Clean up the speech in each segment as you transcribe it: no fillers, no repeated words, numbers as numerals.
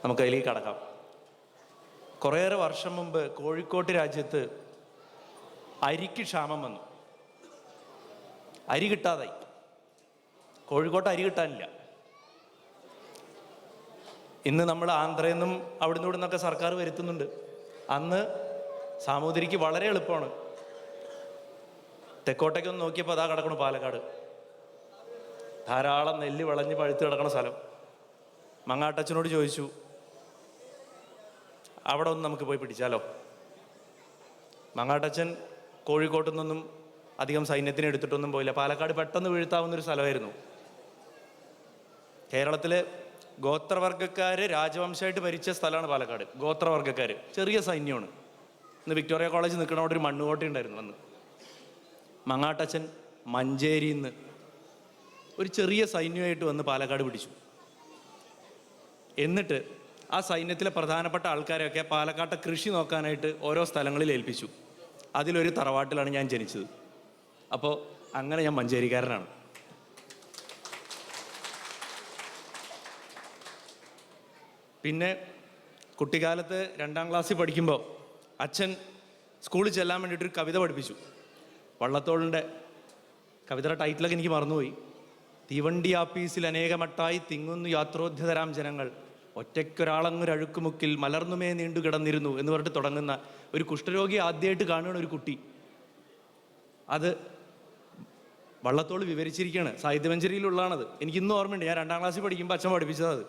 നമുക്കതിലേക്ക് കടക്കാം. കുറേയേറെ വർഷം മുമ്പ് കോഴിക്കോട്ട് രാജ്യത്ത് അരിക്ക് ക്ഷാമം വന്നു. അരി കിട്ടാതായി. കോഴിക്കോട്ട് അരി കിട്ടാനില്ല. ഇന്ന് നമ്മൾ ആന്ധ്രയിൽ നിന്നും അവിടുന്ന് ഇവിടെ നിന്നൊക്കെ സർക്കാർ വരുത്തുന്നുണ്ട്. അന്ന് സാമൂതിരിക്ക് വളരെ എളുപ്പമാണ്. തെക്കോട്ടേക്കൊന്ന് നോക്കിയപ്പോൾ അതാ കിടക്കണം പാലക്കാട്. ധാരാളം നെല്ല് വിളഞ്ഞ് പഴുത്ത് കിടക്കണ സ്ഥലം. മങ്ങാട്ടച്ചനോട് ചോദിച്ചു, അവിടെ ഒന്ന് നമുക്ക് പോയി പിടിച്ചാലോ? മങ്ങാട്ടച്ചൻ കോഴിക്കോട്ടു നിന്നൊന്നും അധികം സൈന്യത്തിന് എടുത്തിട്ടൊന്നും പോയില്ല. പാലക്കാട് പെട്ടെന്ന് വീഴ്ത്താവുന്നൊരു സ്ഥലമായിരുന്നു. കേരളത്തിലെ ഗോത്രവർഗ്ഗക്കാർ രാജവംശമായിട്ട് ഭരിച്ച സ്ഥലമാണ് പാലക്കാട്. ഗോത്രവർഗ്ഗക്കാർ ചെറിയ സൈന്യമാണ്. ഇന്ന് വിക്ടോറിയ കോളേജ് നിൽക്കണ അവിടെ ഒരു മണ്ണുകോട്ട ഉണ്ടായിരുന്നു. അന്ന് മങ്ങാട്ടച്ചൻ മഞ്ചേരിയിൽ നിന്ന് ഒരു ചെറിയ സൈന്യമായിട്ട് വന്ന് പാലക്കാട് പിടിച്ചു. എന്നിട്ട് ആ സൈന്യത്തിലെ പ്രധാനപ്പെട്ട ആൾക്കാരെയൊക്കെ പാലക്കാട്ടെ കൃഷി നോക്കാനായിട്ട് ഓരോ സ്ഥലങ്ങളിൽ ഏൽപ്പിച്ചു. അതിലൊരു തറവാട്ടിലാണ് ഞാൻ ജനിച്ചത്. അപ്പോൾ അങ്ങനെ ഞാൻ മഞ്ചേരിക്കാരനാണ്. പിന്നെ കുട്ടിക്കാലത്ത് 2ാം ക്ലാസ്സിൽ പഠിക്കുമ്പോൾ അച്ഛൻ സ്കൂളിൽ ചെല്ലാൻ വേണ്ടിയിട്ടൊരു കവിത പഠിപ്പിച്ചു. വള്ളത്തോളിൻ്റെ കവിതയുടെ ടൈറ്റിലൊക്കെ എനിക്ക് മറന്നുപോയി. തീവണ്ടി ആപ്പീസിൽ അനേകമട്ടായി തിങ്ങുന്നു യാത്രോദ്ധ്യതരാം ജനങ്ങൾ, ഒറ്റയ്ക്കൊരാളങ്ങൊരഴുക്കുമുക്കിൽ മലർന്നുമേ നീണ്ടു കിടന്നിരുന്നു എന്ന് പറഞ്ഞിട്ട് തുടങ്ങുന്ന ഒരു കുഷ്ഠരോഗി ആദ്യമായിട്ട് കാണുകയാണ് ഒരു കുട്ടി. അത് വള്ളത്തോൾ വിവരിച്ചിരിക്കുകയാണ്. സാഹിത്യമഞ്ജരിയിലുള്ളതാണത്. എനിക്കിന്നും ഓർമ്മയുണ്ട്. ഞാൻ 2ാം ക്ലാസ്സിൽ പഠിക്കുമ്പോൾ അച്ഛൻ പഠിപ്പിച്ചത്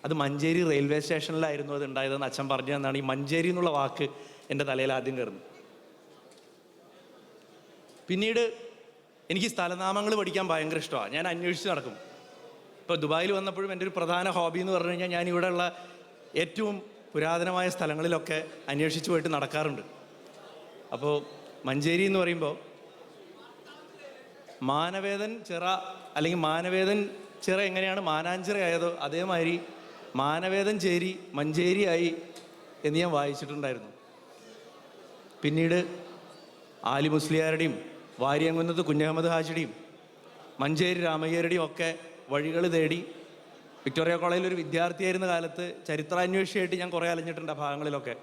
അത് മഞ്ചേരി റെയിൽവേ സ്റ്റേഷനിലായിരുന്നു അത് ഉണ്ടായതെന്ന് അച്ഛൻ പറഞ്ഞു തന്നാണ് ഈ മഞ്ചേരി എന്നുള്ള വാക്ക് എൻ്റെ തലയിൽ ആദ്യം കയറുന്നത്. പിന്നീട് എനിക്ക് സ്ഥലനാമങ്ങൾ പഠിക്കാൻ ഭയങ്കര ഇഷ്ടമാണ്. ഞാൻ അന്വേഷിച്ച് നടക്കും. ഇപ്പോൾ ദുബായിൽ വന്നപ്പോഴും എൻ്റെ ഒരു പ്രധാന ഹോബി എന്ന് പറഞ്ഞു കഴിഞ്ഞാൽ ഞാൻ ഇവിടെയുള്ള ഏറ്റവും പുരാതനമായ സ്ഥലങ്ങളിലൊക്കെ അന്വേഷിച്ച് പോയിട്ട് നടക്കാറുണ്ട്. അപ്പോൾ മഞ്ചേരി എന്ന് പറയുമ്പോൾ മാനവേദൻ ചിറ അല്ലെങ്കിൽ മാനവേദൻ ചിറ എങ്ങനെയാണ് മാനാഞ്ചിറ ആയതോ അതേമാതിരി മാനവേദൻ ചേരി മഞ്ചേരി ആയി എന്ന് ഞാൻ വായിച്ചിട്ടുണ്ടായിരുന്നു. പിന്നീട് ആലി മുസ്ലിയാരുടെയും വാര്യംകുന്നത്ത് കുഞ്ഞഹമ്മദ് ഹാജിയുടെയും മഞ്ചേരി രാമയ്യരുടെയും ഒക്കെ വഴികൾ തേടി വിക്ടോറിയ കോളേജിൽ ഒരു വിദ്യാർത്ഥിയായിരുന്ന കാലത്ത് ചരിത്രാന്വേഷിയായിട്ട് ഞാൻ കുറേ അലഞ്ഞിട്ടുണ്ട് ആ ഭാഗങ്ങളിലൊക്കെ.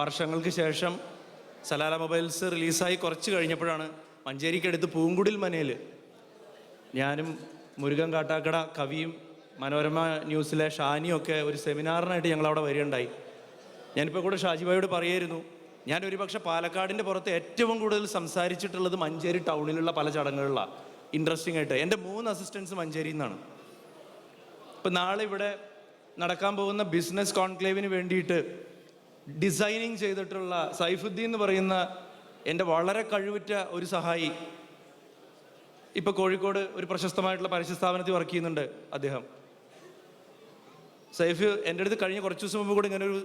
വർഷങ്ങൾക്ക് ശേഷം സലാല മൊബൈൽസ് റിലീസായി കുറച്ച് കഴിഞ്ഞപ്പോഴാണ് മഞ്ചേരിക്കടുത്ത് പൂങ്കുടിൽ മനയിൽ ഞാനും മുരുകൻ കാട്ടാക്കട കവിയും മനോരമ ന്യൂസിലെ ഷാനിയും ഒക്കെ ഒരു സെമിനാറിനായിട്ട് ഞങ്ങളവിടെ വരികയുണ്ടായി. ഞാനിപ്പോൾ കൂടെ ഷാജിബായോട് പറയായിരുന്നു, ഞാൻ ഒരുപക്ഷെ പാലക്കാടിൻ്റെ പുറത്ത് ഏറ്റവും കൂടുതൽ സംസാരിച്ചിട്ടുള്ളത് മഞ്ചേരി ടൗണിലുള്ള പല ചടങ്ങുകളിലാണ്. ഇൻട്രസ്റ്റിംഗ് ആയിട്ട് എൻ്റെ 3 അസിസ്റ്റൻസ് മഞ്ചേരിയിൽ നിന്നാണ്. ഇപ്പം നാളെ ഇവിടെ നടക്കാൻ പോകുന്ന ബിസിനസ് കോൺക്ലേവിന് വേണ്ടിയിട്ട് ഡിസൈനിങ് ചെയ്തിട്ടുള്ള സൈഫുദ്ദീൻ എന്ന് പറയുന്ന എൻ്റെ വളരെ കഴിവുറ്റ ഒരു സഹായി ഇപ്പോൾ കോഴിക്കോട് ഒരു പ്രശസ്തമായിട്ടുള്ള പരസ്യ സ്ഥാപനത്തിൽ വർക്ക് ചെയ്യുന്നുണ്ട്. അദ്ദേഹം സൈഫ് എൻ്റെ അടുത്ത് കഴിഞ്ഞ കുറച്ച് ദിവസം മുമ്പ് കൂടെ ഇങ്ങനെ ഒരു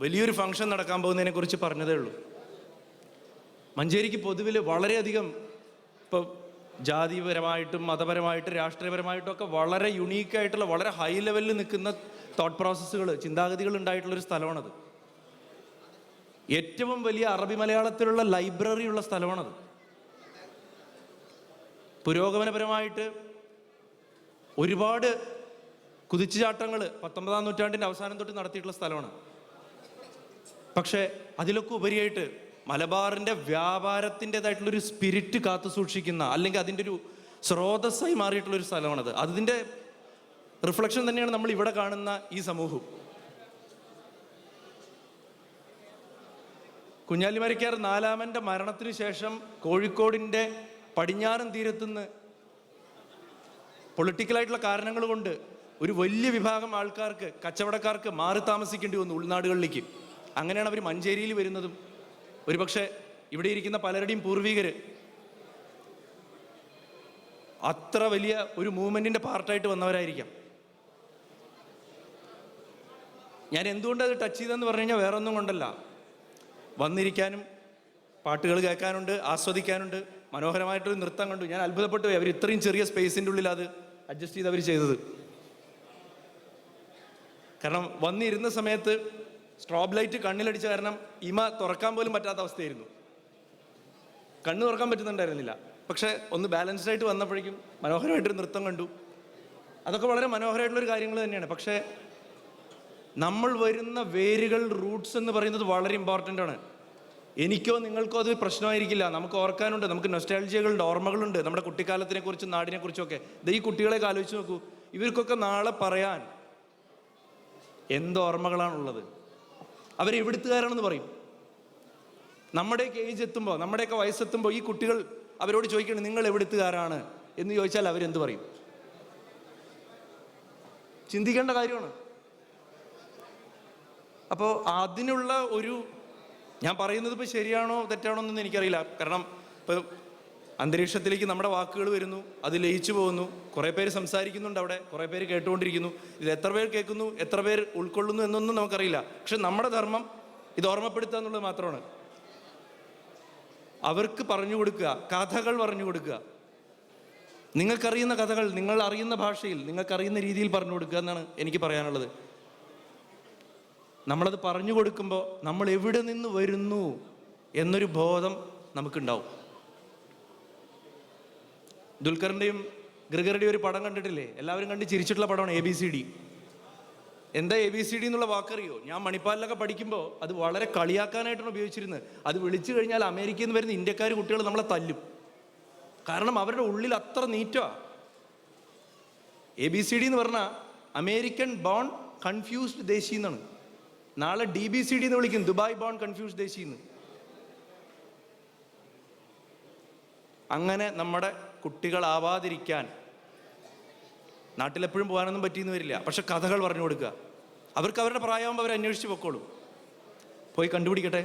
വലിയൊരു ഫംഗ്ഷൻ നടക്കാൻ പോകുന്നതിനെക്കുറിച്ച് പറഞ്ഞതേ ഉള്ളൂ. മഞ്ചേരിക്ക് പൊതുവിൽ വളരെയധികം ഇപ്പോൾ ജാതിപരമായിട്ടും മതപരമായിട്ടും രാഷ്ട്രീയപരമായിട്ടും ഒക്കെ വളരെ യുണീക്കായിട്ടുള്ള വളരെ ഹൈ ലെവലിൽ നിൽക്കുന്ന തോട്ട് പ്രോസസ്സുകൾ ചിന്താഗതികൾ ഉണ്ടായിട്ടുള്ളൊരു സ്ഥലമാണത്. ഏറ്റവും വലിയ അറബി മലയാളത്തിലുള്ള ലൈബ്രറി ഉള്ള സ്ഥലമാണത്. പുരോഗമനപരമായിട്ട് ഒരുപാട് കുതിച്ചുചാട്ടങ്ങൾ 19ാം നൂറ്റാണ്ടിൻ്റെ അവസാനം തൊട്ട് നടത്തിയിട്ടുള്ള സ്ഥലമാണ്. പക്ഷേ അതിലൊക്കെ ഉപരിയായിട്ട് മലബാറിൻ്റെ വ്യാപാരത്തിൻ്റെതായിട്ടുള്ളൊരു സ്പിരിറ്റ് കാത്തു സൂക്ഷിക്കുന്ന അല്ലെങ്കിൽ അതിൻ്റെ ഒരു സ്രോതസ്സായി മാറിയിട്ടുള്ളൊരു സ്ഥലമാണത്. അതിൻ്റെ റിഫ്ലക്ഷൻ തന്നെയാണ് നമ്മൾ ഇവിടെ കാണുന്ന ഈ സമൂഹം. കുഞ്ഞാലിമരയ്ക്കാർ 4-ാമൻ്റെ മരണത്തിന് ശേഷം കോഴിക്കോടിൻ്റെ പടിഞ്ഞാറൻ തീരത്തുനിന്ന് പൊളിറ്റിക്കലായിട്ടുള്ള കാരണങ്ങൾ കൊണ്ട് ഒരു വലിയ വിഭാഗം ആൾക്കാർക്ക് കച്ചവടക്കാർക്ക് മാറി താമസിക്കേണ്ടി വന്നു ഉൾനാടുകളിലേക്ക്. അങ്ങനെയാണ് അവർ മഞ്ചേരിയിൽ വരുന്നതും. ഒരുപക്ഷെ ഇവിടെ ഇരിക്കുന്ന പലരുടെയും പൂർവികർ അത്ര വലിയ ഒരു മൂവ്മെൻറ്റിൻ്റെ പാർട്ടായിട്ട് വന്നവരായിരിക്കാം. ഞാൻ എന്തുകൊണ്ടത് ടച്ച് ചെയ്തതെന്ന് പറഞ്ഞു കഴിഞ്ഞാൽ വേറെ ഒന്നും കൊണ്ടല്ല, വന്നിരിക്കാനും പാട്ടുകൾ കേൾക്കാനുണ്ട്, ആസ്വദിക്കാനുണ്ട്, മനോഹരമായിട്ടൊരു നൃത്തം കണ്ടു. ഞാൻ അത്ഭുതപ്പെട്ടു പോയി അവർ ഇത്രയും ചെറിയ സ്പേസിൻ്റെ ഉള്ളിൽ അത് അഡ്ജസ്റ്റ് ചെയ്ത് അവർ ചെയ്തത്. കാരണം വന്നിരുന്ന സമയത്ത് സ്ട്രോബ് ലൈറ്റ് കണ്ണിലടിച്ച കാരണം ഇമ തുറക്കാൻ പോലും പറ്റാത്ത അവസ്ഥയായിരുന്നു. കണ്ണ് തുറക്കാൻ പറ്റുന്നുണ്ടായിരുന്നില്ല. പക്ഷേ ഒന്ന് ബാലൻസ്ഡ് ആയിട്ട് വന്നപ്പോഴേക്കും മനോഹരമായിട്ടൊരു നൃത്തം കണ്ടു. അതൊക്കെ വളരെ മനോഹരമായിട്ടുള്ളൊരു കാര്യങ്ങൾ തന്നെയാണ്. പക്ഷേ നമ്മൾ വരുന്ന വേരുകൾ, റൂട്ട്സ് എന്ന് പറയുന്നത് വളരെ ഇമ്പോർട്ടൻ്റ് ആണ്. എനിക്കോ നിങ്ങൾക്കോ അത് പ്രശ്നമായിരിക്കില്ല. നമുക്ക് ഓർക്കാനുണ്ട്, നമുക്ക് നൊസ്റ്റാൾജിയകളുണ്ട്, ഓർമ്മകളുണ്ട് നമ്മുടെ കുട്ടിക്കാലത്തിനെ കുറിച്ചും നാടിനെ കുറിച്ചൊക്കെ. ഈ കുട്ടികളെയൊക്കെ ആലോചിച്ച് നോക്കൂ. ഇവർക്കൊക്കെ നാളെ പറയാൻ എന്ത് ഓർമ്മകളാണുള്ളത്? അവരെവിടുത്തുകാരാണെന്ന് പറയും. നമ്മുടെയൊക്കെ ഏജ് എത്തുമ്പോൾ, നമ്മുടെയൊക്കെ വയസ്സെത്തുമ്പോൾ ഈ കുട്ടികൾ അവരോട് ചോദിക്കണം നിങ്ങൾ എവിടുത്തുകാരാണ് എന്ന് ചോദിച്ചാൽ അവരെന്ത് പറയും? ചിന്തിക്കേണ്ട കാര്യമാണ്. അപ്പോൾ അതിനുള്ള ഒരു, ഞാൻ പറയുന്നത് ഇപ്പോൾ ശരിയാണോ തെറ്റാണോ എന്നൊന്നും എനിക്കറിയില്ല. കാരണം ഇപ്പോൾ അന്തരീക്ഷത്തിലേക്ക് നമ്മുടെ വാക്കുകൾ വരുന്നു, അത് ലയിച്ചു പോകുന്നു, കുറേ പേര് സംസാരിക്കുന്നുണ്ട് അവിടെ, കുറേ പേര് കേട്ടുകൊണ്ടിരിക്കുന്നു. ഇത് എത്ര പേർ കേൾക്കുന്നു, എത്ര പേർ ഉൾക്കൊള്ളുന്നു എന്നൊന്നും നമുക്കറിയില്ല. പക്ഷെ നമ്മുടെ ധർമ്മം ഇത് ഓർമ്മപ്പെടുത്തുക എന്നുള്ളത് മാത്രമാണ്. അവർക്ക് പറഞ്ഞു കൊടുക്കുക, കഥകൾ പറഞ്ഞു കൊടുക്കുക. നിങ്ങൾക്കറിയുന്ന കഥകൾ നിങ്ങൾ അറിയുന്ന ഭാഷയിൽ, നിങ്ങൾക്കറിയുന്ന രീതിയിൽ പറഞ്ഞു കൊടുക്കുക എന്നാണ് എനിക്ക് പറയാനുള്ളത്. നമ്മളത് പറഞ്ഞു കൊടുക്കുമ്പോൾ നമ്മൾ എവിടെ നിന്ന് വരുന്നു എന്നൊരു ബോധം നമുക്കുണ്ടാവും. ദുൽഖറിൻ്റെയും ഗ്രിഗറുടെയും ഒരു പടം കണ്ടിട്ടില്ലേ? എല്ലാവരും കണ്ട് ചിരിച്ചിട്ടുള്ള പടമാണ് ABCD. എന്താ ABCD എന്നുള്ള വാക്കറിയോ? ഞാൻ മണിപ്പാലിലൊക്കെ പഠിക്കുമ്പോൾ അത് വളരെ കളിയാക്കാനായിട്ടാണ് ഉപയോഗിച്ചിരുന്നത്. അത് വിളിച്ചു കഴിഞ്ഞാൽ അമേരിക്കയിൽ നിന്ന് വരുന്ന ഇന്ത്യക്കാർ കുട്ടികൾ നമ്മളെ തല്ലും. കാരണം അവരുടെ ഉള്ളിൽ അത്ര നീറ്റമാണ്. ABCD എന്ന് പറഞ്ഞാൽ അമേരിക്കൻ ബോൺ കൺഫ്യൂസ്ഡ് ദേശി എന്നാണ്. നാളെ DBCD എന്ന് വിളിക്കും, ദുബായ് ബോൺ കൺഫ്യൂസ്ഡ് ദേശി എന്ന്. അങ്ങനെ നമ്മുടെ കുട്ടികളാവാതിരിക്കാൻ, നാട്ടിലെപ്പോഴും പോകാനൊന്നും പറ്റിയെന്ന് വരില്ല, പക്ഷെ കഥകൾ പറഞ്ഞു കൊടുക്കുക. അവർക്ക് അവരുടെ പ്രായമാകുമ്പോൾ അവർ അന്വേഷിച്ച് പൊക്കോളും. പോയി കണ്ടുപിടിക്കട്ടെ,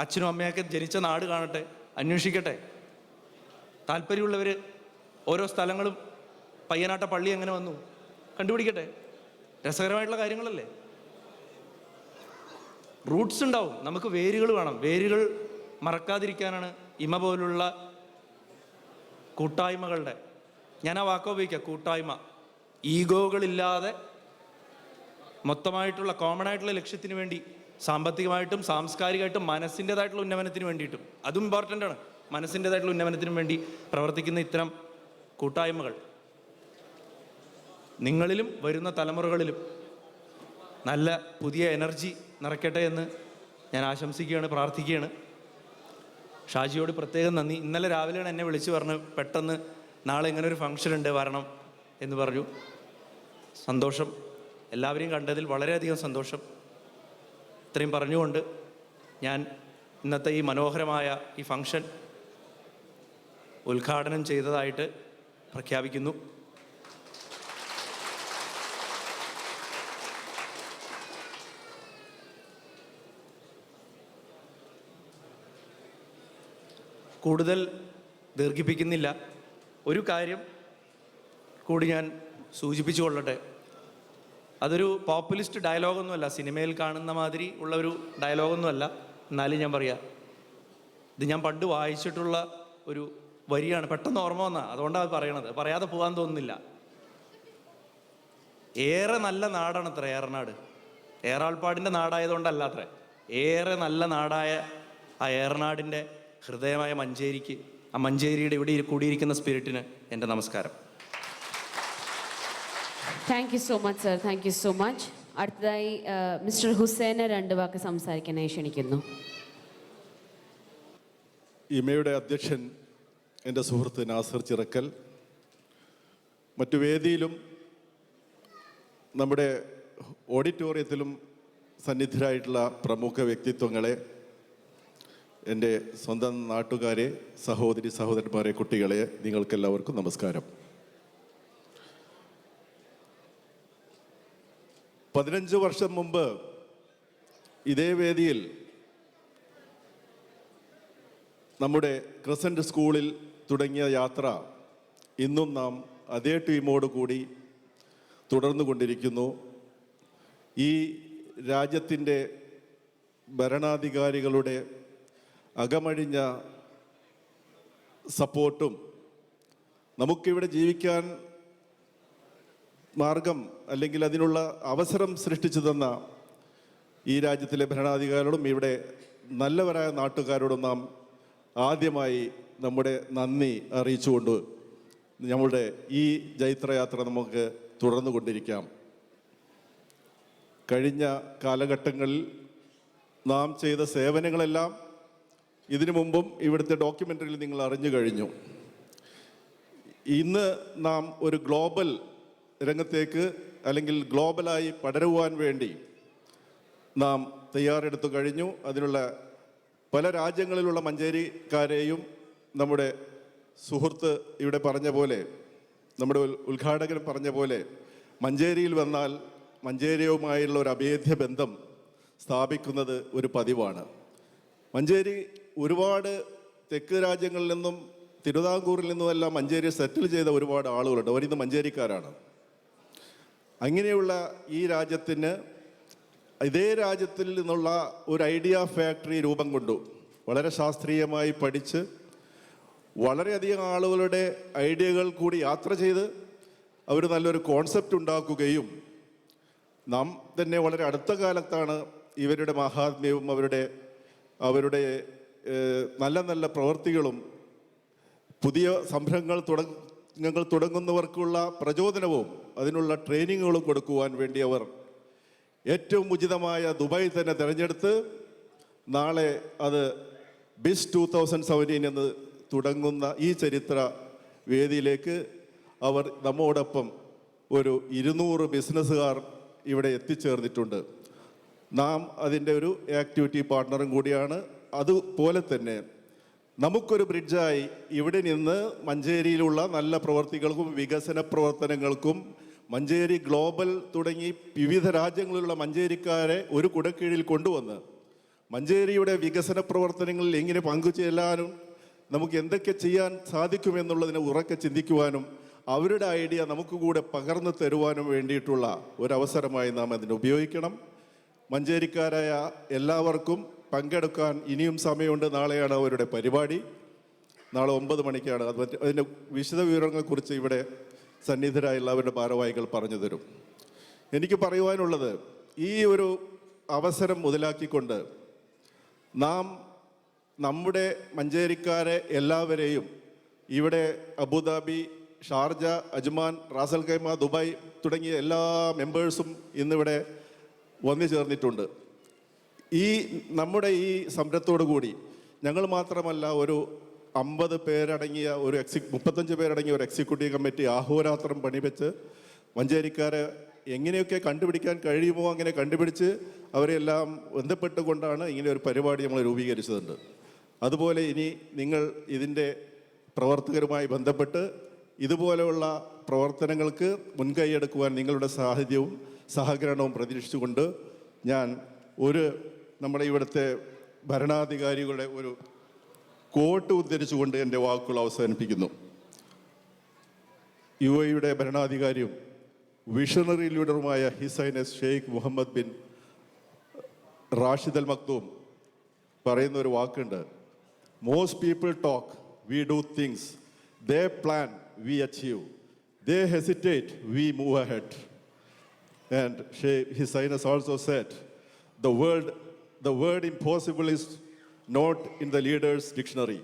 അച്ഛനും അമ്മയൊക്കെ ജനിച്ച നാട് കാണട്ടെ, അന്വേഷിക്കട്ടെ. താല്പര്യമുള്ളവർ ഓരോ സ്ഥലങ്ങളും, പയ്യനാട്ട പള്ളി എങ്ങനെ വന്നു കണ്ടുപിടിക്കട്ടെ. രസകരമായിട്ടുള്ള കാര്യങ്ങളല്ലേ. റൂട്ട്സ് ഉണ്ടാവും, നമുക്ക് വേരുകൾ വേണം. വേരുകൾ മറക്കാതിരിക്കാനാണ് ഇമ പോലുള്ള കൂട്ടായ്മകളുടെ, ഞാൻ ആ വാക്ക് ഉപയോഗിക്കാം, കൂട്ടായ്മ. ഈഗോകളില്ലാതെ മൊത്തമായിട്ടുള്ള കോമൺ ആയിട്ടുള്ള ലക്ഷ്യത്തിന് വേണ്ടി, സാമ്പത്തികമായിട്ടും സാംസ്കാരികമായിട്ടും മനസ്സിൻ്റെതായിട്ടുള്ള ഉന്നമനത്തിന് വേണ്ടിയിട്ടും, അതും ഇമ്പോർട്ടൻ്റ് ആണ്, മനസ്സിൻ്റെതായിട്ടുള്ള ഉന്നമനത്തിനും വേണ്ടി പ്രവർത്തിക്കുന്ന ഇത്തരം കൂട്ടായ്മകൾ നിങ്ങളിലും വരുന്ന തലമുറകളിലും നല്ല പുതിയ എനർജി നിറയ്ക്കട്ടെ എന്ന് ഞാൻ ആശംസിക്കുകയാണ്, പ്രാർത്ഥിക്കുകയാണ്. ഷാജിയോട് പ്രത്യേകം നന്ദി. ഇന്നലെ രാവിലെയാണ് എന്നെ വിളിച്ച് പറഞ്ഞ് പെട്ടെന്ന് നാളെ ഇങ്ങനെ ഒരു ഫംഗ്ഷൻ ഉണ്ട് വരണം എന്ന് പറഞ്ഞു. സന്തോഷം, എല്ലാവരെയും കണ്ടതിൽ വളരെയധികം സന്തോഷം. ഇത്രയും പറഞ്ഞുകൊണ്ട് ഞാൻ ഇന്നത്തെ ഈ മനോഹരമായ ഈ ഫംഗ്ഷൻ ഉദ്ഘാടനം ചെയ്തതായിട്ട് പ്രഖ്യാപിക്കുന്നു. കൂടുതൽ ദീർഘിപ്പിക്കുന്നില്ല. ഒരു കാര്യം കൂടി ഞാൻ സൂചിപ്പിച്ചു കൊള്ളട്ടെ. അതൊരു പോപ്പുലിസ്റ്റ് ഡയലോഗൊന്നുമല്ല, സിനിമയിൽ കാണുന്ന മാതിരി ഉള്ള ഒരു ഡയലോഗൊന്നുമല്ല. എന്നാലും ഞാൻ പറയാം, ഇത് ഞാൻ പണ്ട് വായിച്ചിട്ടുള്ള ഒരു വരിയാണ്, പെട്ടെന്ന് ഓർമ്മ വന്നാൽ, അതുകൊണ്ടാണ് പറയണത്. പറയാതെ പോകാൻ തോന്നുന്നില്ല. ഏറെ നല്ല നാടാണ് അത്ര ഏറനാട്. ഏറാൾപ്പാടിൻ്റെ നാടായതുകൊണ്ടല്ല അത്ര, ഏറെ നല്ല നാടായ ആ ഏറനാടിൻ്റെ ഹൃദയമായ മഞ്ചേരിക്ക്, ആ മഞ്ചേരിയുടെ ഇവിടെ കൂടിയിരിക്കുന്ന സ്പിരിറ്റിന് എൻ്റെ നമസ്കാരം. Thank you so much sir, thank you so much. അടുത്തതായി മിസ്റ്റർ ഹുസൈനെ രണ്ട് വാക്ക് സംസാരിക്കാനായി ക്ഷണിക്കുന്നു. ഇമയുടെ അധ്യക്ഷൻ എൻ്റെ സുഹൃത്ത് നാസർ ചിറക്കൽ, മറ്റു വേദിയിലും നമ്മുടെ ഓഡിറ്റോറിയത്തിലും സന്നിധരായിട്ടുള്ള പ്രമുഖ വ്യക്തിത്വങ്ങളെ, എൻ്റെ സ്വന്തം നാട്ടുകാരെ, സഹോദരി സഹോദരന്മാരെ, കുട്ടികളെ, നിങ്ങൾക്കെല്ലാവർക്കും നമസ്കാരം. 15 വർഷം മുമ്പ് ഇതേ വേദിയിൽ നമ്മുടെ ക്രസൻറ്റ് സ്കൂളിൽ തുടങ്ങിയ യാത്ര ഇന്നും നാം അതേ ടീമോട് കൂടി തുടർന്നുകൊണ്ടിരിക്കുന്നു. ഈ രാജ്യത്തിൻ്റെ ഭരണാധികാരികളുടെ അകമഴിഞ്ഞ സപ്പോർട്ടും നമുക്കിവിടെ ജീവിക്കാൻ മാർഗം അല്ലെങ്കിൽ അതിനുള്ള അവസരം സൃഷ്ടിച്ചു തന്ന ഈ രാജ്യത്തിലെ ഭരണാധികാരികളോടും ഇവിടെ നല്ലവരായ നാട്ടുകാരോടും നാം ആദ്യമായി നമ്മുടെ നന്ദി അറിയിച്ചുകൊണ്ട് നമ്മളുടെ ഈ ജൈത്രയാത്ര നമുക്ക് തുടർന്നു കൊണ്ടിരിക്കാം. കഴിഞ്ഞ കാലഘട്ടങ്ങളിൽ നാം ചെയ്ത സേവനങ്ങളെല്ലാം ഇതിനു മുമ്പും ഇവിടുത്തെ ഡോക്യുമെൻ്ററിയിൽ നിങ്ങൾ അറിഞ്ഞു കഴിഞ്ഞു. ഇന്ന് നാം ഒരു ഗ്ലോബൽ രംഗത്തേക്ക് അല്ലെങ്കിൽ ഗ്ലോബലായി പടരുവാൻ വേണ്ടി നാം തയ്യാറെടുത്തു കഴിഞ്ഞു. അതിനുള്ള പല രാജ്യങ്ങളിലുള്ള മഞ്ചേരിക്കാരെയും നമ്മുടെ സുഹൃത്ത് ഇവിടെ പറഞ്ഞ പോലെ, നമ്മുടെ ഉദ്ഘാടകൻ പറഞ്ഞ പോലെ, മഞ്ചേരിയിൽ വന്നാൽ മഞ്ചേരിയുമായുള്ള ഒരു അഭേദ്യ ബന്ധം സ്ഥാപിക്കുന്നത് ഒരു പതിവാണ്. മഞ്ചേരി ഒരുപാട് തെക്ക് രാജ്യങ്ങളിൽ നിന്നും തിരുവിതാംകൂറിൽ നിന്നുമെല്ലാം മഞ്ചേരി സെറ്റിൽ ചെയ്ത ഒരുപാട് ആളുകളുണ്ട്. അവരിന്ന് മഞ്ചേരിക്കാരാണ്. അങ്ങനെയുള്ള ഈ രാജ്യത്തിന് ഇതേ രാജ്യത്തിൽ നിന്നുള്ള ഒരു ഐഡിയ ഫാക്ടറി രൂപം കൊണ്ടു. വളരെ ശാസ്ത്രീയമായി പഠിച്ച് വളരെയധികം ആളുകളുടെ ഐഡിയകൾ കൂടി യാത്ര ചെയ്ത് അവർ നല്ലൊരു കോൺസെപ്റ്റ് ഉണ്ടാക്കുകയും നാം തന്നെ വളരെ അടുത്ത കാലത്താണ് ഇവരുടെ മഹാത്മ്യവും അവരുടെ നല്ല നല്ല പ്രവൃത്തികളും പുതിയ സംരംഭങ്ങൾ തുടങ്ങുന്നവർക്കുള്ള പ്രചോദനവും അതിനുള്ള ട്രെയിനിങ്ങുകളും കൊടുക്കുവാൻ വേണ്ടി അവർ ഏറ്റവും ഉചിതമായ ദുബായ് തന്നെ തിരഞ്ഞെടുത്ത് നാളെ അത് ബിസ് 2017 എന്ന് തുടങ്ങുന്ന ഈ ചരിത്ര വേദിയിലേക്ക് അവർ നമ്മോടൊപ്പം ഒരു 200 ബിസിനസ്സുകാർ ഇവിടെ എത്തിച്ചേർന്നിട്ടുണ്ട്. നാം അതിൻ്റെ ഒരു ആക്ടിവിറ്റി പാർട്ട്ണറും കൂടിയാണ്. അതുപോലെ തന്നെ നമുക്കൊരു ബ്രിഡ്ജായി ഇവിടെ നിന്ന് മഞ്ചേരിയിലുള്ള നല്ല പ്രവർത്തികൾക്കും വികസന പ്രവർത്തനങ്ങൾക്കും മഞ്ചേരി ഗ്ലോബൽ തുടങ്ങി വിവിധ രാജ്യങ്ങളിലുള്ള മഞ്ചേരിക്കാരെ ഒരു കുടക്കീഴിൽ കൊണ്ടുവന്ന് മഞ്ചേരിയുടെ വികസന പ്രവർത്തനങ്ങളിൽ എങ്ങനെ പങ്കുചേരാനും നമുക്ക് എന്തൊക്കെ ചെയ്യാൻ സാധിക്കുമെന്നുള്ളതിനെ ഉറക്കെ ചിന്തിക്കുവാനും അവരുടെ ഐഡിയ നമുക്ക് കൂടെ പകർന്നു തരുവാനും വേണ്ടിയിട്ടുള്ള ഒരവസരമായി നാം അതിനെ ഉപയോഗിക്കണം. മഞ്ചേരിക്കാരായ എല്ലാവർക്കും പങ്കെടുക്കാൻ ഇനിയും സമയമുണ്ട്. നാളെയാണ് അവരുടെ പരിപാടി. നാളെ 9 മണിക്കാണ്. അതിൻ്റെ വിശദ വിവരങ്ങളെക്കുറിച്ച് ഇവിടെ സന്നിധരായുള്ള അവരുടെ ഭാരവാഹികൾ പറഞ്ഞു തരും. എനിക്ക് പറയുവാനുള്ളത്, ഈ ഒരു അവസരം മുതലാക്കിക്കൊണ്ട് നാം നമ്മുടെ മഞ്ചേരിക്കാരെ എല്ലാവരെയും ഇവിടെ Abu Dhabi, Sharjah, Ajman, Ras al Khaimah, Dubai തുടങ്ങിയ എല്ലാ മെമ്പേഴ്സും ഇന്നിവിടെ വന്നു ചേർന്നിട്ടുണ്ട്. നമ്മുടെ ഈ സംരംഭത്തോടു കൂടി ഞങ്ങൾ മാത്രമല്ല, ഒരു 50 പേരടങ്ങിയ 35 പേരടങ്ങിയ ഒരു എക്സിക്യൂട്ടീവ് കമ്മിറ്റി ആഹോരാത്രം പണിവെച്ച് മഞ്ചേരിക്കാരെ എങ്ങനെയൊക്കെ കണ്ടുപിടിക്കാൻ കഴിയുമോ അങ്ങനെ കണ്ടുപിടിച്ച് അവരെല്ലാം ബന്ധപ്പെട്ടുകൊണ്ടാണ് ഇങ്ങനെ ഒരു പരിപാടി നമ്മൾ രൂപീകരിച്ചതുണ്ട്. അതുപോലെ ഇനി നിങ്ങൾ ഇതിൻ്റെ പ്രവർത്തകരുമായി ബന്ധപ്പെട്ട് ഇതുപോലെയുള്ള പ്രവർത്തനങ്ങൾക്ക് മുൻകൈയെടുക്കുവാൻ നിങ്ങളുടെ സാന്നിധ്യവും സഹകരണവും പ്രതീക്ഷിച്ചുകൊണ്ട് ഞാൻ നമ്മുടെ ഇവിടുത്തെ ഭരണാധികാരികളുടെ ഒരു കോട്ട് ഉദ്ധരിച്ചുകൊണ്ട് എൻ്റെ വാക്കുകൾ അവസാനിപ്പിക്കുന്നു. UAE ഭരണാധികാരിയും വിഷണറി ലീഡറുമായ His Highness Sheikh Mohammed bin Rashid Al Maktoum പറയുന്ന ഒരു വാക്കുണ്ട്: most people talk, we do things. They plan, we achieve. They hesitate, we move ahead. And His Highness also said, the word impossible is not in the leader's dictionary.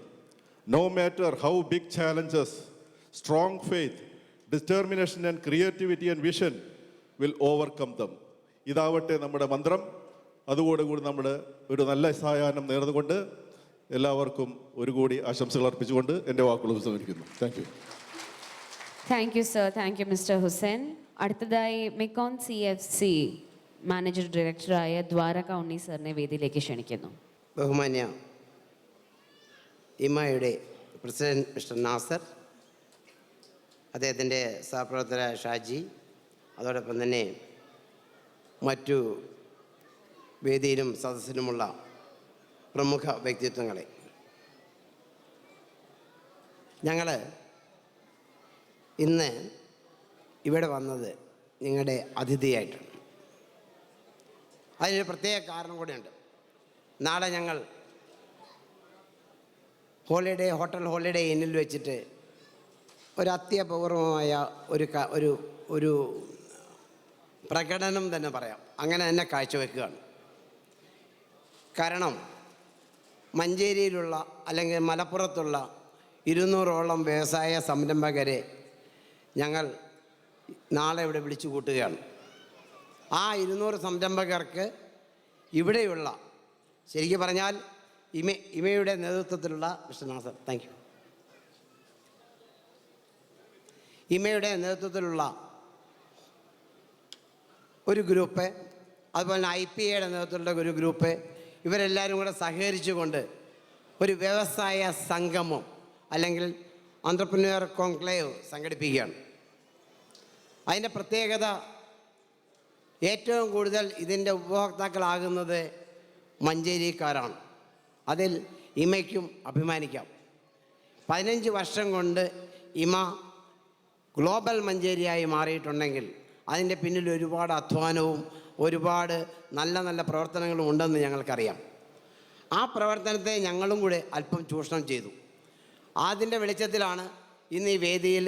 No matter how big challenges, strong faith, determination and creativity and vision will overcome them. ഇതാവട്ടെ നമ്മുടെ മന്ത്രം. അതുകൂടി നമ്മൾ ഒരു നല്ല സായാഹ്നം നേർന്നുകൊണ്ട് എല്ലാവർക്കും ഒരു കൂടി ആശംസകൾ അർപ്പിച്ചുകൊണ്ട് എൻ്റെ വാക്കുകൾ ഉപസംഹരിക്കുന്നു. Thank you sir. Thank you mister Hussain. അടുത്തതായി മെക്കോൺ CFC മാനേജർ ഡയറക്ടറായ ദ്വാരക ഉണ്ണി സാറിനെ വേദിയിലേക്ക് ക്ഷണിക്കുന്നു. ബഹുമാന്യ ഇമയുടെ പ്രസിഡന്റ് മിസ്റ്റർ നാസർ, അദ്ദേഹത്തിൻ്റെ സഹപ്രവർത്തക ഷാജി, അതോടൊപ്പം തന്നെ മറ്റു വേദിയിലും സദസ്സിലുമുള്ള പ്രമുഖ വ്യക്തിത്വങ്ങളെ, ഞങ്ങൾ ഇന്ന് ഇവിടെ വന്നത് നിങ്ങളുടെ അതിഥിയായിട്ടാണ്. അതിനൊരു പ്രത്യേക കാരണം കൂടെയുണ്ട്. നാളെ ഞങ്ങൾ ഹോട്ടൽ ഹോളിഡേ ഇന്നിൽ വെച്ചിട്ട് ഒരു അത്യപൂർവമായ ഒരു പ്രകടനം തന്നെ പറയാം, അങ്ങനെ തന്നെ കാഴ്ചവെക്കുകയാണ്. കാരണം മഞ്ചേരിയിലുള്ള അല്ലെങ്കിൽ മലപ്പുറത്തുള്ള 200ഓളം വ്യവസായ സംരംഭകരെ ഞങ്ങൾ നാളെ ഇവിടെ വിളിച്ചു കൂട്ടുകയാണ്. ആ 200 സംരംഭകർക്ക് ഇവിടെയുള്ള, ശരിക്കും പറഞ്ഞാൽ ഇമയുടെ നേതൃത്വത്തിലുള്ള മിസ്റ്റർ നാസർ, താങ്ക് യു, ഇമയുടെ നേതൃത്വത്തിലുള്ള ഒരു ഗ്രൂപ്പ്, അതുപോലെ തന്നെ IPAയുടെ നേതൃത്വത്തിലുള്ള ഒരു ഗ്രൂപ്പ്, ഇവരെല്ലാവരും കൂടെ സഹകരിച്ചുകൊണ്ട് ഒരു വ്യവസായ സംഗമം അല്ലെങ്കിൽ എൻ്റർപ്രന്യൂർ കോൺക്ലേവ് സംഘടിപ്പിക്കുകയാണ്. അതിൻ്റെ പ്രത്യേകത, ഏറ്റവും കൂടുതൽ ഇതിൻ്റെ ഉപഭോക്താക്കളാകുന്നത് മഞ്ചേരിക്കാരാണ്. അതിൽ ഇമയ്ക്കും അഭിമാനിക്കാം. 15 വർഷം കൊണ്ട് ഇമ ഗ്ലോബൽ മഞ്ചേരിയായി മാറിയിട്ടുണ്ടെങ്കിൽ അതിൻ്റെ പിന്നിൽ ഒരുപാട് അധ്വാനവും ഒരുപാട് നല്ല നല്ല പ്രവർത്തനങ്ങളും ഉണ്ടെന്ന് ഞങ്ങൾക്കറിയാം. ആ പ്രവർത്തനത്തെ ഞങ്ങളും കൂടെ അല്പം ചൂഷണം ചെയ്തു. അതിൻ്റെ വെളിച്ചത്തിലാണ് ഇന്ന് ഈ വേദിയിൽ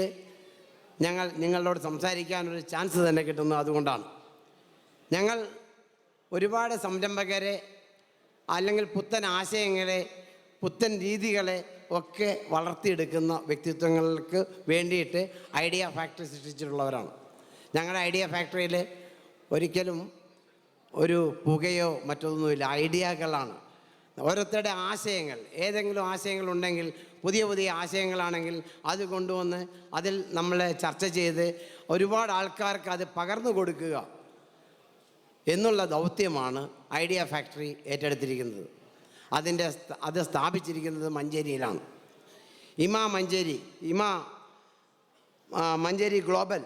നിങ്ങളോട് സംസാരിക്കാനൊരു ചാൻസ് തന്നെ കിട്ടുന്നത്. അതുകൊണ്ടാണ് ഞങ്ങൾ ഒരുപാട് സംരംഭകരെ അല്ലെങ്കിൽ പുത്തൻ ആശയങ്ങളെ, പുത്തൻ രീതികളെ ഒക്കെ വളർത്തിയെടുക്കുന്ന വ്യക്തിത്വങ്ങൾക്ക് വേണ്ടിയിട്ട് ഐഡിയ ഫാക്ടറി സൃഷ്ടിച്ചിട്ടുള്ളവരാണ്. ഞങ്ങളുടെ ഐഡിയ ഫാക്ടറിയിൽ ഒരിക്കലും ഒരു പുകയോ മറ്റൊന്നുമില്ല, ഐഡിയകളാണ്. ഓരോരുത്തരുടെ ആശയങ്ങൾ, ഏതെങ്കിലും ആശയങ്ങളുണ്ടെങ്കിൽ, പുതിയ പുതിയ ആശയങ്ങളാണെങ്കിൽ അത് കൊണ്ടുവന്ന് അതിൽ നമ്മൾ ചർച്ച ചെയ്ത് ഒരുപാട് ആൾക്കാർക്ക് അത് പകർന്നു കൊടുക്കുക എന്നുള്ള ദൗത്യമാണ് ഐഡിയ ഫാക്ടറി ഏറ്റെടുത്തിരിക്കുന്നത്. അത് സ്ഥാപിച്ചിരിക്കുന്നത് മഞ്ചേരിയിലാണ്. മഞ്ചേരി ഗ്ലോബൽ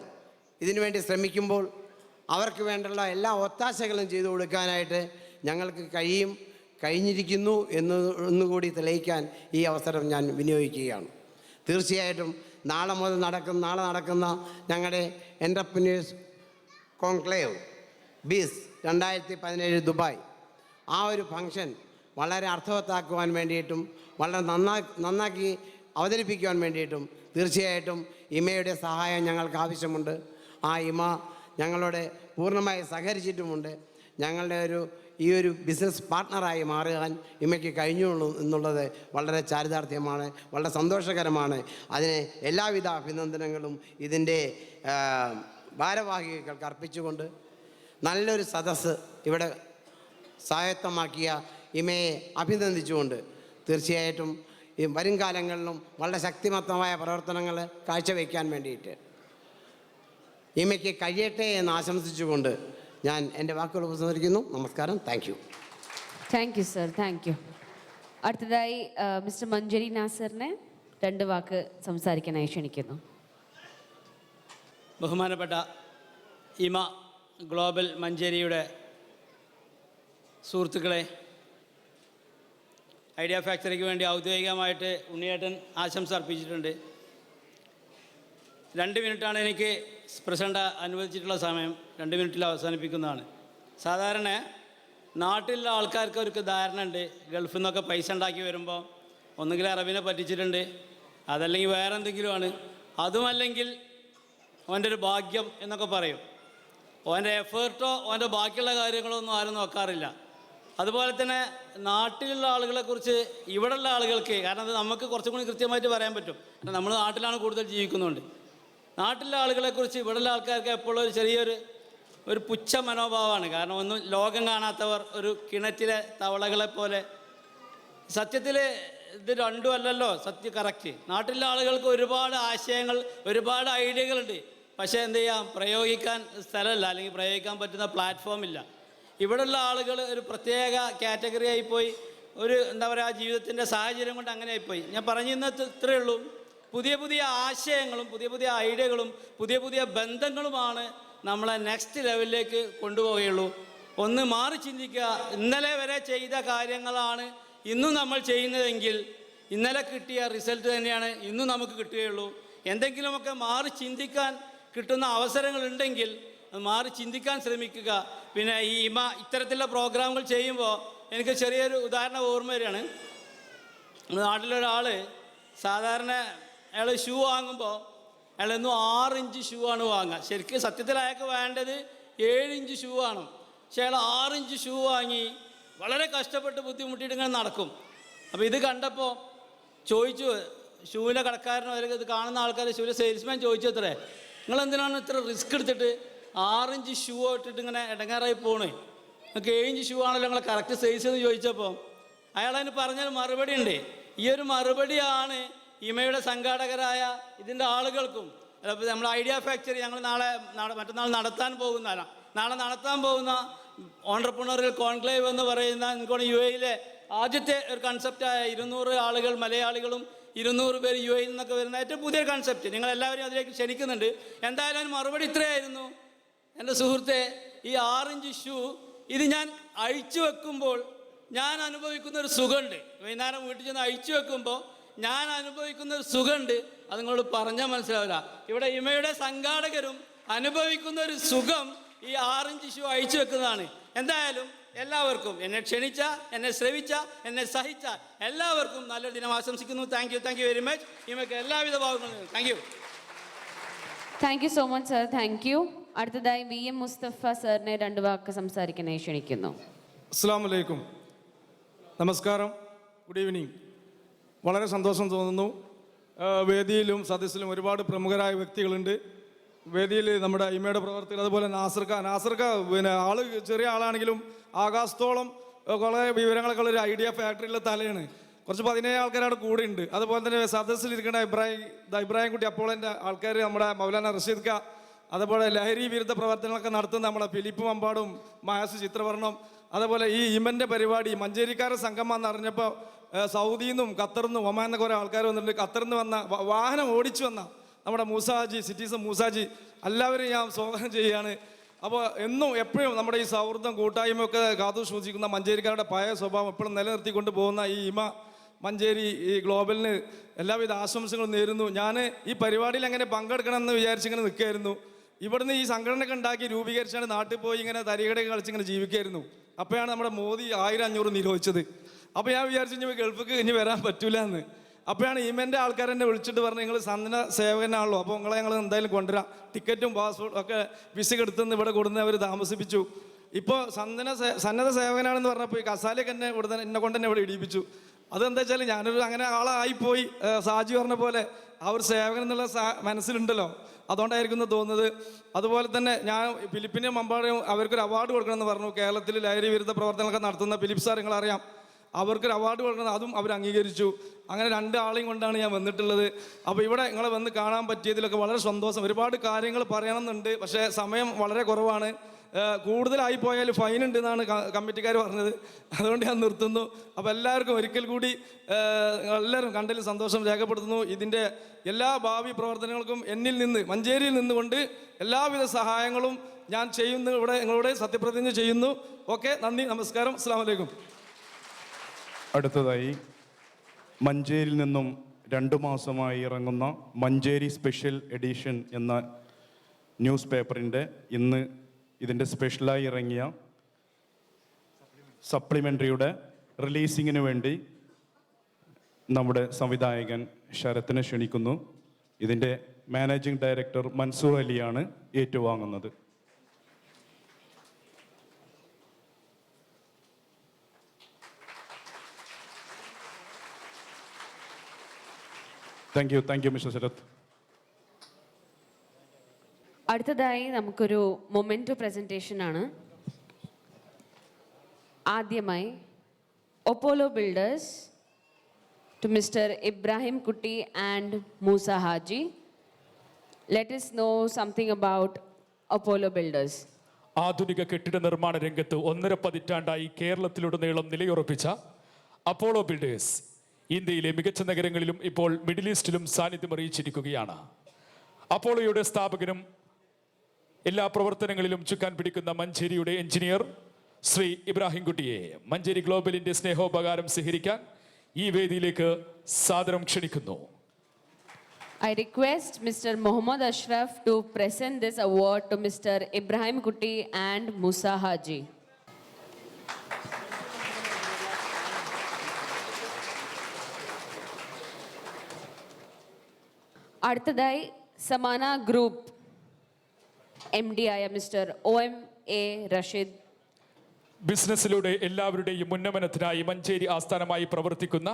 ഇതിനുവേണ്ടി ശ്രമിക്കുമ്പോൾ അവർക്ക് വേണ്ടുള്ള എല്ലാ ഒത്താശകളും ചെയ്തു കൊടുക്കാനായിട്ട് ഞങ്ങൾക്ക് കഴിഞ്ഞിരിക്കുന്നു എന്നുകൂടി തെളിയിക്കാൻ ഈ അവസരം ഞാൻ വിനിയോഗിക്കുകയാണ്. തീർച്ചയായിട്ടും നാളെ നടക്കുന്ന ഞങ്ങളുടെ എൻ്റർപ്രന്യൂഴ്സ് കോൺക്ലേവ് ബീസ് 2017 ദുബായ്, ആ ഒരു ഫംഗ്ഷൻ വളരെ അർത്ഥവത്താക്കുവാൻ വേണ്ടിയിട്ടും വളരെ നന്നാക്കി അവതരിപ്പിക്കുവാൻ വേണ്ടിയിട്ടും തീർച്ചയായിട്ടും ഇമയുടെ സഹായം ഞങ്ങൾക്ക് ആവശ്യമുണ്ട്. ആ ഇമ ഞങ്ങളോട് പൂർണ്ണമായി സഹകരിച്ചിട്ടുമുണ്ട്. ഞങ്ങളുടെ ഈ ഒരു ബിസിനസ് പാർട്ട്ണറായി മാറാൻ ഇമയ്ക്ക് കഴിഞ്ഞുള്ളൂ എന്നുള്ളത് വളരെ ചാരിതാർത്ഥ്യമാണ്, വളരെ സന്തോഷകരമാണ്. അതിന് എല്ലാവിധ അഭിനന്ദനങ്ങളും ഇതിൻ്റെ ഭാരവാഹികൾക്ക് അർപ്പിച്ചുകൊണ്ട് നല്ലൊരു സദസ്സ് ഇവിടെ സ്വായത്തമാക്കിയ ഇമയെ അഭിനന്ദിച്ചുകൊണ്ട് തീർച്ചയായിട്ടും ഈ വരും കാലങ്ങളിലും വളരെ ശക്തിമത്തമായ പ്രവർത്തനങ്ങൾ കാഴ്ചവെക്കാൻ വേണ്ടിയിട്ട് ഇമയ്ക്ക് കഴിയട്ടെ എന്ന് ആശംസിച്ചുകൊണ്ട് ഞാൻ എൻ്റെ വാക്കുകൾ ഉപസംഹരിക്കുന്നു. നമസ്കാരം. Thank you. Thank you sir, thank you. അടുത്തതായി മിസ്റ്റർ മഞ്ചേരി നാസറിനെ 2 വാക്ക് സംസാരിക്കാനായി ക്ഷണിക്കുന്നു. ബഹുമാനപ്പെട്ട ഇമ ഗ്ലോബൽ മഞ്ചേരിയുടെ സുഹൃത്തുക്കളെ, ഐഡിയ ഫാക്ടറിക്ക് വേണ്ടി ഔദ്യോഗികമായിട്ട് ഉണ്ണിയേട്ടൻ ആശംസ അർപ്പിച്ചിട്ടുണ്ട്. 2 മിനിറ്റാണ് എനിക്ക് പ്രസിഡന്റ് അനുവദിച്ചിട്ടുള്ള സമയം. 2 മിനിറ്റിൽ അവസാനിപ്പിക്കുന്നതാണ്. സാധാരണ നാട്ടിലുള്ള ആൾക്കാർക്ക് ഒരു ധാരണ ഉണ്ട്, ഗൾഫിൽ നിന്നൊക്കെ പൈസ ഉണ്ടാക്കി വരുമ്പോൾ ഒന്നുകിൽ അറബിനെ പറ്റിച്ചിട്ടുണ്ട്, അതല്ലെങ്കിൽ വേറെ എന്തെങ്കിലുമാണ്, അതുമല്ലെങ്കിൽ അവൻ്റെ ഒരു ഭാഗ്യം എന്നൊക്കെ പറയും. അവൻ്റെ എഫേർട്ടോ അവൻ്റെ ബാക്കിയുള്ള കാര്യങ്ങളോ ഒന്നും ആരും നോക്കാറില്ല. അതുപോലെ തന്നെ നാട്ടിലുള്ള ആളുകളെക്കുറിച്ച് ഇവിടെയുള്ള ആളുകൾക്ക്, കാരണം അത് നമുക്ക് കുറച്ചും കൂടി കൃത്യമായിട്ട് പറയാൻ പറ്റും, നമ്മൾ നാട്ടിലാണ് കൂടുതൽ ജീവിക്കുന്നുണ്ട്. നാട്ടിലെ ആളുകളെക്കുറിച്ച് ഇവിടെയുള്ള ആൾക്കാർക്ക് എപ്പോഴും ഒരു ചെറിയൊരു പുച്ഛ മനോഭാവമാണ്. കാരണം ഒന്നും ലോകം കാണാത്തവർ, ഒരു കിണറ്റിലെ തവളകളെ പോലെ. സത്യത്തിൽ ഇത് രണ്ടും അല്ലല്ലോ കറക്റ്റ്. നാട്ടിലെ ആളുകൾക്ക് ഒരുപാട് ആശയങ്ങൾ, ഒരുപാട് ഐഡിയകളുണ്ട്. പക്ഷേ എന്ത് ചെയ്യാം, പ്രയോഗിക്കാൻ സ്ഥലമില്ല, അല്ലെങ്കിൽ പ്രയോഗിക്കാൻ പറ്റുന്ന പ്ലാറ്റ്ഫോമില്ല. ഇവിടെയുള്ള ആളുകൾ ഒരു പ്രത്യേക കാറ്റഗറി ആയിപ്പോയി, എന്താ പറയുക, ജീവിതത്തിൻ്റെ സാഹചര്യം കൊണ്ട് അങ്ങനെ ആയിപ്പോയി. ഞാൻ പറഞ്ഞിരുന്നത് ഇത്രയേ ഉള്ളൂ. പുതിയ പുതിയ ആശയങ്ങളും പുതിയ പുതിയ ഐഡിയകളും പുതിയ പുതിയ ബന്ധങ്ങളുമാണ് നമ്മളെ നെക്സ്റ്റ് ലെവലിലേക്ക് കൊണ്ടുപോവുകയുള്ളൂ. ഒന്ന് മാറി ചിന്തിക്കുക. ഇന്നലെ വരെ ചെയ്ത കാര്യങ്ങളാണ് ഇന്നും നമ്മൾ ചെയ്യുന്നതെങ്കിൽ ഇന്നലെ കിട്ടിയ റിസൾട്ട് തന്നെയാണ് ഇന്നും നമുക്ക് കിട്ടുകയുള്ളൂ. എന്തെങ്കിലുമൊക്കെ മാറി ചിന്തിക്കാൻ കിട്ടുന്ന അവസരങ്ങളുണ്ടെങ്കിൽ അത് മാറി ചിന്തിക്കാൻ ശ്രമിക്കുക. പിന്നെ ഈ ഇത്തരത്തിലുള്ള പ്രോഗ്രാമുകൾ ചെയ്യുമ്പോൾ എനിക്ക് ചെറിയൊരു ഉദാഹരണം ഓർമ്മ വരികയാണ്. നാട്ടിലൊരാൾ സാധാരണ അയാൾ ഷൂ വാങ്ങുമ്പോൾ അയാൾ എന്നും 6 ഇഞ്ച് ഷൂ ആണ് വാങ്ങുക. ശരിക്കും സത്യത്തിൽ അയാൾക്ക് വേണ്ടത് 7 ഇഞ്ച് ഷൂ ആണ്. പക്ഷെ അയാൾ 6 ഇഞ്ച് ഷൂ വാങ്ങി വളരെ കഷ്ടപ്പെട്ട് ബുദ്ധിമുട്ടിയിട്ട് ഇങ്ങനെ നടക്കും. അപ്പോൾ ഇത് കണ്ടപ്പോൾ ചോദിച്ചു, ഷൂവിൻ്റെ കടക്കാരനോ അല്ലെങ്കിൽ ഇത് കാണുന്ന ആൾക്കാർ, ഷൂവിലെ സെയിൽസ്മാൻ ചോദിച്ചു, അത്രേ, നിങ്ങൾ എന്തിനാണ് ഇത്ര റിസ്ക് എടുത്തിട്ട് 6 ഇഞ്ച് ഷൂ ഇട്ടിട്ട് ഇങ്ങനെ ഇടങ്ങാറായി പോണേ, നിങ്ങൾക്ക് 7 ഇഞ്ച് ഷൂ ആണല്ലോ നിങ്ങളെ കറക്റ്റ് സൈസ് എന്ന് ചോദിച്ചപ്പോൾ അയാൾ അതിന് പറഞ്ഞൊരു മറുപടി ഉണ്ട്. ഈ ഒരു മറുപടിയാണ് ഇമയുടെ സംഘാടകരായ ഇതിൻ്റെ ആളുകൾക്കും നമ്മൾ ഐഡിയ ഫാക്ടറി ഞങ്ങൾ മറ്റന്നാൾ നടത്താൻ പോകുന്ന ഓൺട്രപ്രണറിയൽ കോൺക്ലേവ് എന്ന് പറയുന്ന എനിക്ക് UAE-യിലെ ആദ്യത്തെ ഒരു കൺസെപ്റ്റായ 200 ആളുകൾ മലയാളികളും 200 പേര് UAE-യിൽ നിന്നൊക്കെ വരുന്ന ഏറ്റവും പുതിയ കൺസെപ്റ്റ് നിങ്ങളെല്ലാവരും അതിലേക്ക് ക്ഷണിക്കുന്നുണ്ട്. എന്തായാലും അതിന് മറുപടി ഇത്രയായിരുന്നു, എൻ്റെ സുഹൃത്തെ, ഈ 6 ഇഞ്ച് ഷൂ ഇത് ഞാൻ അഴിച്ചു വെക്കുമ്പോൾ ഞാൻ അനുഭവിക്കുന്ന ഒരു സുഖമുണ്ട്. വൈകുന്നേരം വീട്ടിൽ ചെന്ന് അഴിച്ചു വെക്കുമ്പോൾ ഞാൻ അനുഭവിക്കുന്ന ഒരു സുഖമുണ്ട്, അത് നിങ്ങളോട് പറഞ്ഞാൽ മനസ്സിലാവില്ല. ഇവിടെ ഇമയുടെ സംഘാടകരും അനുഭവിക്കുന്ന ഒരു സുഖം ഈ 6 ഇഞ്ച് ഷൂ അഴിച്ചു വെക്കുന്നതാണ്. എന്തായാലും എല്ലാവർക്കും, എന്നെ ക്ഷണിച്ച, എന്നെ ശ്രവിച്ച, എന്നെ സഹിച്ച എല്ലാവർക്കും നല്ലൊരു ദിനം ആശംസിക്കുന്നു. Thank you very much. ഇമയ്ക്ക് എല്ലാവിധ ഭാവങ്ങളും. Thank you so much sir. Thank you. അടുത്തതായി VM മുസ്തഫ സാറിനെ 2 വാക്ക് സംസാരിക്കാനായി ക്ഷണിക്കുന്നു. അസ്സലാമു അലൈക്കും. നമസ്കാരം. Good evening. വളരെ സന്തോഷം തോന്നുന്നു. വേദിയിലും സദസ്സിലും ഒരുപാട് പ്രമുഖരായ വ്യക്തികളുണ്ട്. വേദിയിൽ നമ്മുടെ ഇമയുടെ പ്രവർത്തകർ, അതുപോലെ നാസർക്ക പിന്നെ ആള് ചെറിയ ആളാണെങ്കിലും ആകാശത്തോളം കുറേ വിവരങ്ങളൊക്കെ ഉള്ളൊരു ഐഡിയ ഫാക്ടറിയിലെ തലയാണ്. കുറച്ച് 17 ആൾക്കാരവിടെ കൂടെ ഉണ്ട്. അതുപോലെ തന്നെ സദസ്സിലിരിക്കുന്ന ഇബ്രാഹിം കുട്ടി അപ്പോളൻ്റെ ആൾക്കാർ, നമ്മുടെ മൗലാന റഷീദ് ക, അതുപോലെ ലഹരി വിരുദ്ധ പ്രവർത്തനങ്ങളൊക്കെ നടത്തുന്ന നമ്മുടെ ഫിലിപ്പ് മമ്പാടും മായസ് ചിത്രവർണ്ണം, അതുപോലെ ഈ ഇമൻ്റെ പരിപാടി മഞ്ചേരിക്കാരുടെ സംഘമാണെന്ന് അറിഞ്ഞപ്പോൾ സൗദിയിൽ നിന്നും ഖത്തറിൽ നിന്നും ഒമാൻ എന്നൊക്കെ കുറേ ആൾക്കാർ വന്നിട്ടുണ്ട്. ഖത്തറിൽ നിന്ന് വന്ന വാഹനം ഓടിച്ചു വന്ന നമ്മുടെ മൂസാജി, സിറ്റിസൺ മൂസാജി, എല്ലാവരും ഞാൻ സ്വാഗതം ചെയ്യുകയാണ്. അപ്പോൾ എന്നും എപ്പോഴും നമ്മുടെ ഈ സൗഹൃദം കൂട്ടായ്മയൊക്കെ കാത്തു സൂക്ഷിക്കുന്ന മഞ്ചേരിക്കാരുടെ പഴയ സ്വഭാവം എപ്പോഴും നിലനിർത്തിക്കൊണ്ട് പോകുന്ന ഈ ഇമ മഞ്ചേരി ഈ ഗ്ലോബലിന് എല്ലാവിധ ആശംസകളും നേരുന്നു. ഞാൻ ഈ പരിപാടിയിൽ എങ്ങനെ പങ്കെടുക്കണമെന്ന് വിചാരിച്ചിങ്ങനെ നിൽക്കുകയായിരുന്നു. ഇവിടുന്ന് ഈ സംഘടനയൊക്കെ ഉണ്ടാക്കി രൂപീകരിച്ചാണ് നാട്ടിൽ പോയി ഇങ്ങനെ തരികടയൊക്കെ കളിച്ചിങ്ങനെ ജീവിക്കുകയായിരുന്നു. അപ്പോഴാണ് നമ്മുടെ മോദി 1000-500 നിരോധിച്ചത്. അപ്പോൾ ഞാൻ വിചാരിച്ചു ഇനി ഗൾഫിക്ക് ഇനി വരാൻ പറ്റൂല എന്ന്. അപ്പോഴാണ് ഇമൻ്റെ ആൾക്കാർ എന്നെ വിളിച്ചിട്ട് പറഞ്ഞു, നിങ്ങൾ സന്നദ്ധ സേവകനാണല്ലോ, അപ്പോൾ നിങ്ങളെ ഞങ്ങൾ എന്തായാലും കൊണ്ടുവരാം, ടിക്കറ്റും പാസ്പോർട്ടും ഒക്കെ വിസ എടുത്തുനിന്ന് ഇവിടെ കൊടുന്ന് അവർ താമസിപ്പിച്ചു. ഇപ്പോൾ സന്നദ്ധ സേവകനാണെന്ന് പറഞ്ഞപ്പോൾ ഈ കസാലയൊക്കെ എന്നെ കൊണ്ട് തന്നെ ഇവിടെ ഇടിപ്പിച്ചു. അതെന്താ വെച്ചാൽ ഞാനൊരു അങ്ങനെ ആളായിപ്പോയി. സാജി പറഞ്ഞ പോലെ ആ ഒരു സേവകൻ എന്നുള്ള മനസ്സിലുണ്ടല്ലോ, അതുകൊണ്ടായിരിക്കും എന്ന് തോന്നുന്നത്. അതുപോലെ തന്നെ ഞാൻ ഫിലിപ്പിൻ്റെ മമ്പാടും അവർക്കൊരു അവാർഡ് കൊടുക്കണമെന്ന് പറഞ്ഞു. കേരളത്തിൽ ലഹരി വിരുദ്ധ പ്രവർത്തനങ്ങളൊക്കെ നടത്തുന്ന ഫിലിപ്പ് സാർ നിങ്ങളറിയാം, അവർക്കൊരു അവാർഡ് കൊടുക്കണം, അതും അവർ അംഗീകരിച്ചു. അങ്ങനെ 2 ആളെയും കൊണ്ടാണ് ഞാൻ വന്നിട്ടുള്ളത്. അപ്പോൾ ഇവിടെ നിങ്ങളെ വന്ന് കാണാൻ പറ്റിയതിലൊക്കെ വളരെ സന്തോഷം. ഒരുപാട് കാര്യങ്ങൾ പറയണമെന്നുണ്ട്, പക്ഷേ സമയം വളരെ കുറവാണ്. കൂടുതലായി പോയാൽ ഫൈൻ ഉണ്ട് എന്നാണ് കമ്മിറ്റിക്കാർ പറഞ്ഞത്. അതുകൊണ്ട് ഞാൻ നിർത്തുന്നു. അപ്പോൾ എല്ലാവർക്കും ഒരിക്കൽ കൂടി എല്ലാവരും കണ്ടതിൽ സന്തോഷം രേഖപ്പെടുത്തുന്നു. ഇതിൻ്റെ എല്ലാ ഭാവി പ്രവർത്തനങ്ങൾക്കും എന്നിൽ നിന്ന്, മഞ്ചേരിയിൽ നിന്നുകൊണ്ട് എല്ലാവിധ സഹായങ്ങളും ഞാൻ ചെയ്യുന്നു. ഇവിടെ നിങ്ങളോട് സത്യപ്രതിജ്ഞ ചെയ്യുന്നു. ഓക്കെ, നന്ദി, നമസ്കാരം, അസ്സലാമു അലൈക്കും. അടുത്തതായി മഞ്ചേരിയിൽ നിന്നും 2 മാസമായി ഇറങ്ങുന്ന മഞ്ചേരി സ്പെഷ്യൽ എഡിഷൻ എന്ന ന്യൂസ് പേപ്പറിൻ്റെ ഇന്ന് ഇതിൻ്റെ സ്പെഷ്യലായി ഇറങ്ങിയ സപ്ലിമെൻ്ററിയുടെ റിലീസിങ്ങിന് വേണ്ടി നമ്മുടെ സംവിധായകൻ ശരത്തിനെ ക്ഷണിക്കുന്നു. ഇതിൻ്റെ മാനേജിംഗ് ഡയറക്ടർ മൻസൂർ അലിയാണ് ഏറ്റുവാങ്ങുന്നത്. Thank you mister Sarath. അടുത്തതായി നമുക്കൊരു മൊമെൻറ്റോ പ്രസൻറ്റേഷൻ ആണ്. ആദ്യമായി Apollo builders to mister Ibrahim Kutty and Moosa Haji. Let us know something about Apollo builders. ആധുനിക കെട്ടിട നിർമ്മാണ രംഗത്ത് 1.5 പതിറ്റാണ്ടായി കേരളത്തിലുടനീളം നിലയുറപ്പിച്ച അപ്പോളോ ബിൽഡേഴ്സ് ഇന്ത്യയിലെ മികച്ച നഗരങ്ങളിലും ഇപ്പോൾ മിഡിൽ ഈസ്റ്റിലും സാന്നിധ്യം അറിയിച്ചിരിക്കുകയാണ്. അപ്പോളോയുടെ സ്ഥാപകനും എല്ലാ പ്രവർത്തനങ്ങളിലും ചുക്കാൻ പിടിക്കുന്ന മഞ്ചേരിയുടെ എഞ്ചിനീയർ ശ്രീ ഇബ്രാഹിം കുട്ടിയെ മഞ്ചേരി ഗ്ലോബലിന്റെ സ്നേഹോപകാരം സ്വീകരിക്കാൻ ഈ വേദിയിലേക്ക് സാദരം ക്ഷണിക്കുന്നു. I request Mr. Mohammad Ashraf to present this award to Mr. Ibrahim Kutti and Musa Haji. അടുത്തതായി സമാന ഗ്രൂപ്പ് MD ആയ മിസ്റ്റർ OMA റഷീദ്. ബിസിനസ്സിലൂടെ എല്ലാവരുടെയും ഉന്നമനത്തിനായി മഞ്ചേരി ആസ്ഥാനമായി പ്രവർത്തിക്കുന്ന